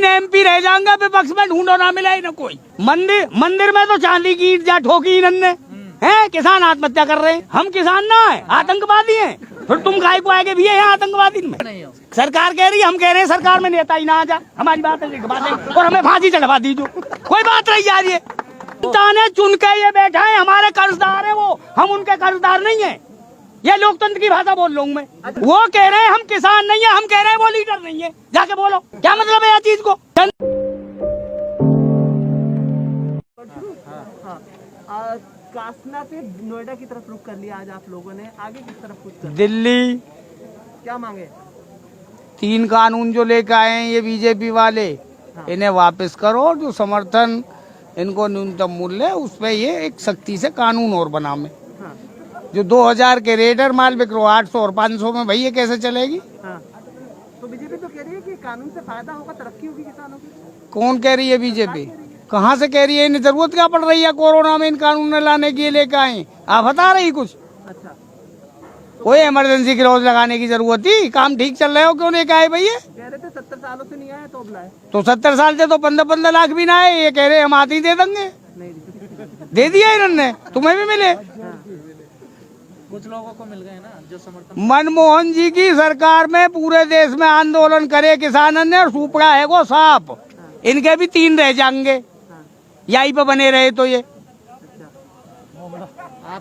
3 MP रह जाएंगे विपक्ष में, ढूंढो ना मिले ना कोई। मंदिर में तो चांदी की ईंट जा ठोकी इन्होंने है। किसान आत्महत्या कर रहे हैं, हम किसान ना है, आतंकवादी हैं। फिर तुम काय को आगे भी है आतंकवादी में। सरकार कह रही है, हम कह रहे हैं सरकार में नेता ही ना आ जा, हमारी बात है और हमें फांसी चढ़वा दीजिए, कोई बात नहीं जा रही है। जनता ने चुन के ये बैठा है, हमारे कर्जदार है वो, हम उनके कर्जदार नहीं है। ये लोकतंत्र की भाषा बोल रहा हूँ मैं। वो कह रहे हैं हम किसान नहीं है, हम कह रहे हैं वो लीडर नहीं है। जाके बोलो क्या मतलब है इस चीज को। कासना से नोएडा की तरफ रुख कर लिया आज आप लोगों ने, आगे किस तरफ कुछ कर? दिल्ली क्या मांगे? 3 कानून जो लेकर आए हैं ये बीजेपी वाले, इन्हें वापस करो। जो समर्थन इनको न्यूनतम मूल्य है उस पे ये एक सख्ती से कानून और बना में। जो 2000 के रेटर माल बिक रहा 800 और 500 में, भाई ये कैसे चलेगी? तो बीजेपी तो कह रही है कि कानून से फायदा होगा, तरक्की होगी किसानों की। कौन कह रही है? बीजेपी कहाँ से कह रही है? इन्हें जरूरत क्या पड़ रही है कोरोना में इन कानून लाने के लिए लेकर आए? आप बता रही कुछ? अच्छा, कोई इमरजेंसी क्लॉज लगाने की जरूरत थी? काम ठीक चल रहे हो, क्यों लेकर आए भैया? कह रहे थे 70 सालों से नहीं आया तो अब लाए। तो 70 साल से तो 15-15 लाख भी ना आए, ये कह रहे हम आते ही दे देंगे। नहीं दे दिया इन्होंने, तुम्हें भी मिले। कुछ लोगों को मिल गए ना जो समर्थन। मनमोहन जी की सरकार में पूरे देश में आंदोलन करे किसानों ने, और सुपड़ा है वो सांप, इनके भी 3 रह जाएंगे यहीं पे बने रहे तो। ये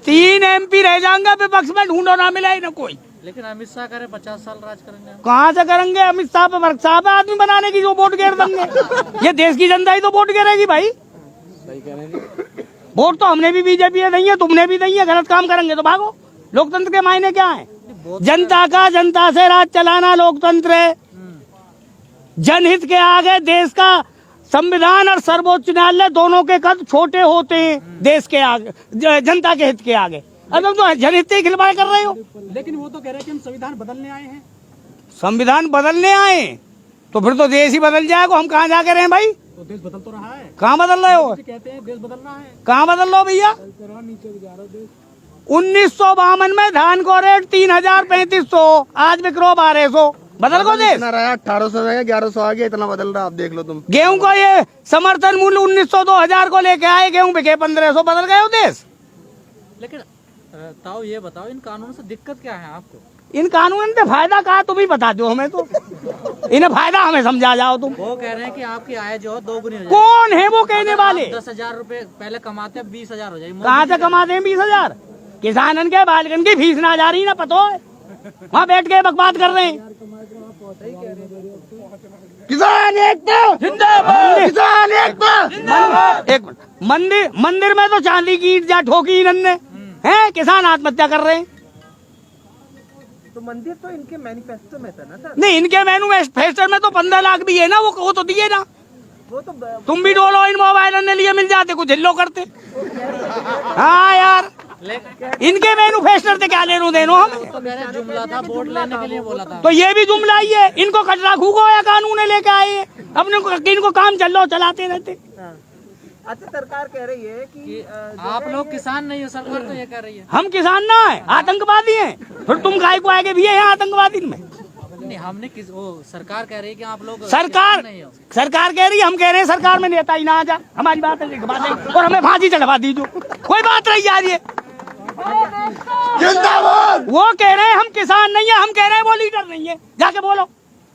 3 MP रह जाएंगे विपक्ष में, ढूंढो ना मिले ना कोई। लेकिन अमित शाह करे 50 साल राज करेंगे। कहाँ से करेंगे? अमित शाह पे वर्कशॉप है आदमी बनाने की, जो वोट गिर देंगे। ये देश की जनता ही तो वोट गिरेगी भाई। सही करेंगे। वोट तो हमने भी बीजेपी ने दी है, तुमने भी दी है। गलत काम करेंगे तो भागो। लोकतंत्र के मायने क्या है? जनता का जनता से राज चलाना लोकतंत्र है। जनहित के आगे देश का संविधान और सर्वोच्च न्यायालय दोनों के कद छोटे होते हैं देश के आगे, जनता के हित के आगे। अब तुम तो जनहित की खिलवाड़ कर रहे हो। लेकिन वो तो कह रहे हैं कि हम संविधान बदलने आए हैं। संविधान बदलने आए तो फिर तो देश ही बदल जाएगा। हम कहाँ जाके रहे हैं भाई? तो देश बदल तो रहा है। कहाँ बदल रहे हो? कहते हैं देश बदलना है। कहाँ बदल रहे हो भैया? 1952 में धान को रेट 3000-3500, आज बिक रहा 1200। बदल को देश 1800 में 1100 आ गया, इतना बदल रहा। आप देख लो तुम। गेहूं को ये समर्थन मूल्य 1900-2000 को लेके आए, गेहूं बिके 1500, बदल गए हो देश। लेकिन ताऊ ये बताओ, इन कानूनों से दिक्कत क्या है आपको? इन कानून से फायदा कहा तुम ही बता दो हमें तो। इन्हें फायदा हमें समझा जाओ तुम। वो कह रहे हैं कि आपकी आय जो है 2 गुनी हो जाएगी। कौन है वो कहने वाले? 10,000 रूपए पहले कमाते, 20,000 हो जाएगी। कहाँ से कमाते हैं 20,000? किसानन के बालकन की फीस ना जा रही ना पतो है, वहाँ बैठ के बकवास कर रहे हैं। किसान एकता जिंदाबाद, किसान एकता जिंदाबाद। एक मंदिर में तो चांदी की ईंट जा ठोकी इन्होंने है। किसान आत्महत्या कर रहे हैं। तो मंदिर तो इनके मैनिफेस्टो में था ना सर? नहीं, इनके मैनिफेस्टो में तो 15 लाख भी है ना, वो तो दिए ना। वो तो तुम भी डोलो इन मोबाइल ने लिए मिल जाते, कुछ हिल्लो करते। हाँ यार, इनके मैनिफेस्टो से क्या लेनो देनो हम? तो जुमला था, वोट लेने के लिए बोला था। तो ये भी जुमला ही है। इनको कटरा खूगो या कानून लेके आए, अपने इनको काम चलो चलाते रहते। अच्छा, सरकार कह रही है कि आप लोग किसान नहीं हो, सरकार तो ये कह रही है हम किसान ना है, आतंकवादी हैं। फिर तुम काय को आगे भी है आतंकवादी में। नहीं, हमने सरकार कह रही है कि आप लोग सरकार कह रही है, हम कह रहे हैं सरकार में नेता ही ना आ जा, हमारी बात है और हमें फांसी चढ़वा दीजिए, कोई बात नहीं जा रही है। वो कह रहे हैं हम किसान नहीं है, हम कह रहे हैं वो लीडर नहीं है। जाके बोलो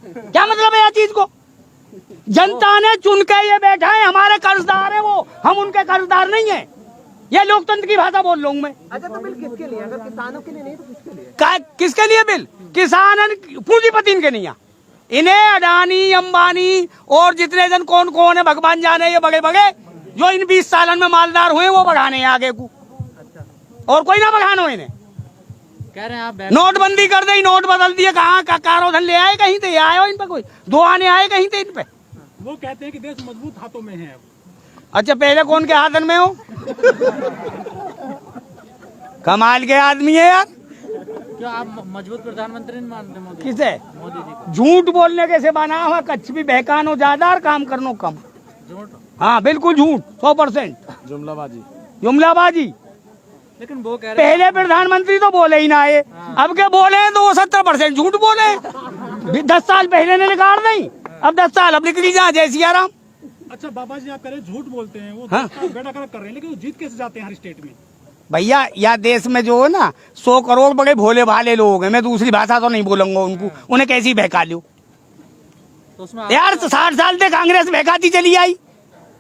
क्या मतलब है इस चीज को। जनता ने चुन के ये बैठा है, हमारे कर्जदार है वो, हम उनके कर्जदार नहीं है। ये लोकतंत्र की भाषा बोल रहा हूँ मैं। अच्छा, तो बिल किसके लिए? अगर किसानों के लिए नहीं तो किसके लिए? किसके लिए बिल? किसान पूंजीपति इनके नहीं है। इन्हें अडानी, अंबानी और जितने जन कौन कौन है भगवान जाने, ये बड़े बड़े जो इन 20 सालन में मालदार हुए वो बढ़ाने आगे को। अच्छा, और कोई ना बढ़ानो इन्हें। कह रहे हैं आप नोटबंदी कर दे, नोट बदल दिए, कहाँ का कारोधन ले आए, कहीं से आए हो इन पे, कोई दो आने आए कहीं से इन पे। वो कहते हैं कि देश मजबूत हाथों में है। अच्छा, पहले कौन के हाथन में हो? कमाल के आदमी है यार। क्या आप मजबूत प्रधानमंत्री नहीं मानते मोदी? किसे? मोदी जी को। झूठ बोलने के से बना हुआ, कच्छ भी बहकानो ज्यादा और काम करनो कम। झूठ? हाँ बिल्कुल झूठ, 100% जुमलाबाजी। लेकिन वो कह रहे पहले प्रधानमंत्री तो बोले ही ना आए, अब के बोले तो वो 70% झूठ बोले। 10 साल पहले ने निकाल नहीं, अब 10 साल अब निकली जा जय सिया राम। अच्छा बाबा जी, आप कह रहे हैं झूठ बोलते हैं, वो हाँ? बेटा कर रहे हैं, लेकिन वो जीत कैसे जाते हैं हर स्टेट में? भैया यह देश में जो है ना 100 करोड़ बड़े भोले भाले लोग हैं, मैं दूसरी भाषा तो नहीं बोलूंगा उनको, उन्हें कैसी बहका लो तो उसमें यार। 60 साल से कांग्रेस बहकाती चली आई,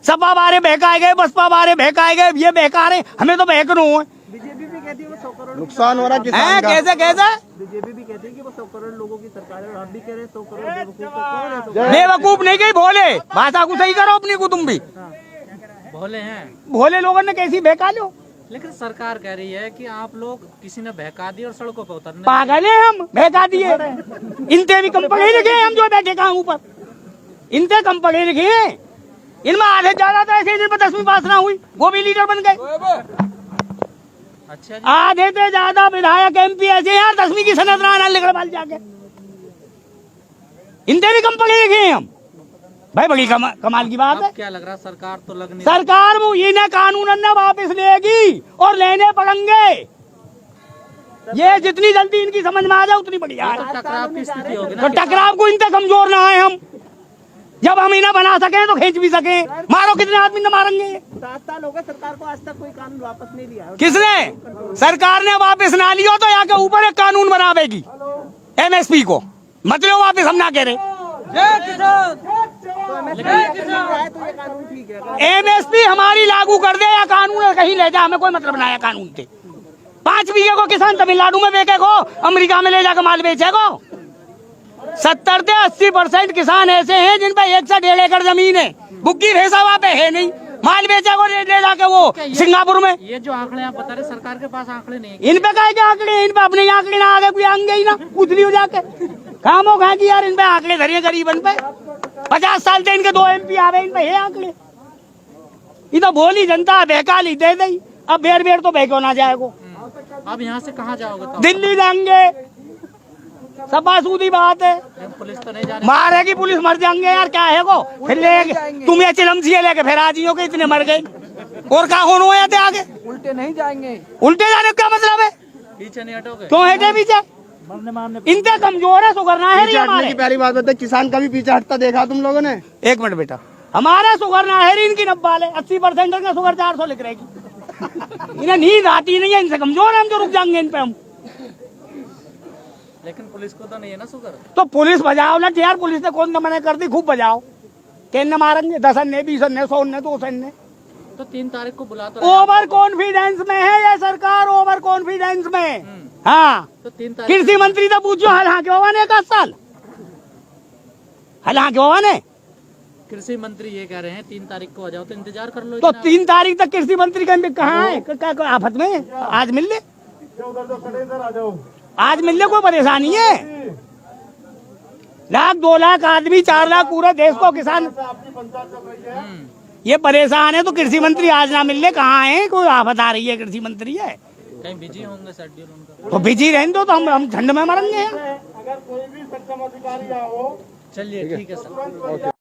सपा बारे बहकाए गए, बसपा बारे बहकाए गए, ये बहका रहे, हमें तो बहकनो है। बीजेपी भी कहती है वो 100 करोड़ नुकसान हो रहा है हैं, किसान का। कैसे कैसे बीजेपी भी कहती है कि वो 100 करोड़ लोगों की सरकार है, और आप भी कह रहे हैं 100 करोड़ बेवकूफ तो कौन है 100 करोड़? बेवकूफ नहीं गई, भोले भाषा को सही करो अपनी को तुम भी। भोले हैं, भोले लोगों ने कैसी बहका लो, लेकिन सरकार कह रही है कि आप लोग किसी ने बहका दी और सड़कों पर उतरने पागल है हम, बहका दिए। इनसे भी कम पढ़े लिखे हैं हम जो बैठे कहाँ ऊपर, इनसे कम पढ़े लिखे हैं। इनमें आधे ज्यादा तो ऐसे जिन पर 10वीं पास ना हुई वो भी लीडर बन गए। अच्छा जी, आधे से ज्यादा विधायक MP ऐसे यार 10वीं की सनद ना लिखड़वाल जाके, इनसे भी कम पढ़े लिखे हैं हम भाई। बड़ी कमाल की बात है। अब क्या लग रहा है, सरकार तो लग नहीं सरकार वो इन्हें कानून न वापस लेगी और लेने पड़ेंगे। ये जितनी जल्दी इनकी समझ में आ जाए उतनी बढ़िया है। तो टकराव की स्थिति होगी तो ना। टकराव को इनसे कमजोर ना है हम, जब हम इन्हें बना सके तो खींच भी सके। मारो कितने आदमी न मारेंगे। 7 साल हो गए सरकार को, आज तक कोई कानून वापस नहीं लिया। किसने? सरकार ने वापस ना लियो तो यहाँ के ऊपर एक कानून बनावेगी MSP को, मतलब वापस हम ना कह रहे। तो ये कानून ठीक है। MSP हमारी लागू कर दे या कानून कहीं ले जा, हमें कोई मतलब ना है कानून से। 5 बीघे को किसान तमिलनाडु में बेचे को, अमेरिका में ले जाकर माल बेचे को। 70 से 80% किसान ऐसे हैं जिन पे 1 से 1.5 एकड़ जमीन है, बुग्गी भैंसा वहाँ पे है नहीं, माल बेचे को ले जाके वो सिंगापुर में। ये जो आंकड़े आप बता रहे, सरकार के पास आंकड़े नहीं है। इन पे कहे के आंकड़े, इन पे अपने आंकड़े ना आगे कोई आएंगे ही ना, उतली हो जाके खामो खा की यार इन पे आंकड़े धरिए गरीबन पे। 50 साल से इनके 2 MP आवे, इन पे है आंकड़े। ये तो भोली जनता बहका ली दे दी, अब बेर बेर तो बहको ना जाएगो। अब यहाँ से कहाँ जाओगे तो? दिल्ली जाएंगे, सपा सूदी बात है। पुलिस तो नहीं जाने। मारेगी पुलिस, मर जाएंगे यार, क्या है वो। फिर ले तुम्हें चिलमचिए लेके फिर आजियो के इतने मर गए, और क्या होने हुए थे आगे। उल्टे नहीं जाएंगे। उल्टे जाने का क्या मतलब है? पीछे नहीं हटोगे? क्यों हटे पीछे? इनसे कमजोर है, सुगरना है नहीं हमारे। की पहली बात बताए, किसान का भी पीछे हटता देखा तुम लोगों ने? 1 मिनट बेटा, हमारा सुगरना है, इनकी 90 80% का शुगर 400 लिख रहेगी। इन्हें नींद आती नहीं है, इनसे कमजोर है हम, जो रुक जाएंगे इन पे हम। लेकिन पुलिस को तो नहीं है ना शुगर। तो पुलिस बजाओ ना यार, पुलिस ने कौन मना कर दी, खूब बजाओ। केन मारेंगे 10 अन्य 20 अन्य 100 अन्य 200 अन्य। तो 3 तारीख को बुला तो ओवर कॉन्फिडेंस में है ये सरकार, ओवर कॉन्फिडेंस में। हाँ, तो 3 तारीख कृषि मंत्री तो पूछो हल हाँ क्यों ने 1 साल हल हाँ क्यों ने। कृषि मंत्री ये कह रहे हैं 3 तारीख को आ जाओ, तो इंतजार कर लो। तो इतना। 3 तारीख तक कृषि मंत्री कहाँ है? क्या आफत में? आज मिल ले, आज मिल ले, कोई परेशानी है? 1 लाख 2 लाख आदमी 4 लाख पूरे देश को किसान ये परेशान है, तो कृषि मंत्री आज ना मिल ले, कहाँ है? कोई आफत आ रही है, कृषि मंत्री है कहीं बिजी होंगे शेड्यूल उनका। तो बिजी रहने दो, तो हम ठंड में मरेंगे। अगर कोई भी सक्षम अधिकारी आओ, चलिए ठीक है सर।